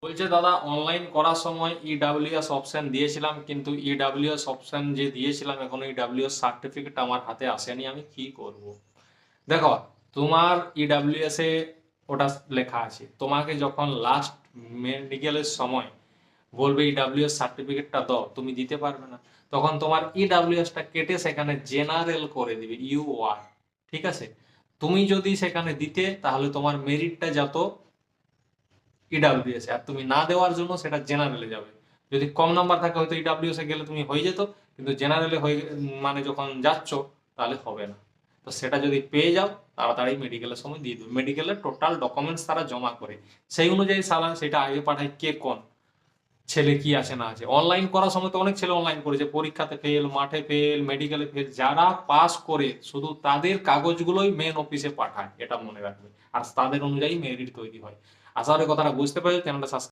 বলছে দাদা অনলাইন করার সময় ইডাব্লিউএস অপশন দিয়েছিলাম, কিন্তু ইডাব্লিউএস অপশন যে দিয়েছিলাম এখন ইডাব্লিউএস সার্টিফিকেট আমার হাতে আসেনি, আমি কি করব? দেখো, তোমার ইডাব্লিউএস এ ওটা লেখা আছে, তোমাকে যখন লাস্ট মেডিকেলের সময় বলবে ইডাব্লিউএস সার্টিফিকেটটা দাও, তুমি দিতে পারবে না। তখন তোমার ইডাব্লিউএসটা কেটে সেখানে জেনারেল করে দিবে ইউআর। ঠিক আছে, তুমি যদি সেখানে দিতে তাহলে তোমার মেরিটটা যত ইডাব্লিউএস, আর তুমি না দেওয়ার জন্য সেটা জেনারেলে যাবে। যদি কম নাম্বার থাকে হয়তো ইডাব্লিউএস এ গেলে তুমি হয়ে যেত, কিন্তু জেনারেলে হয়ে মানে যখন যাচ্ছ তাহলে হবে না। তো সেটা যদি পেয়ে যাও তাড়াতাড়ি মেডিকেলের সময় দিয়ে দেবে। মেডিকেলের টোটাল ডকুমেন্টস তারা জমা করে, সেই অনুযায়ী সালা সেটা আগে পাঠায় কে কোন ছেলে কি আছে না আছে। অনলাইন করার সময় তো অনেক ছেলে অনলাইন করেছে, পরীক্ষাতে ফেল, মাঠে ফেল, মেডিকেলে ফেল, যারা পাস করে শুধু তাদের কাগজগুলোই মেন অফিসে পাঠায়, এটা মনে রাখবে। আর তাদের অনুযায়ী মেরিট তৈরি হয়। আশা করি কথাটা বুঝতে পারছো। চ্যানেলটা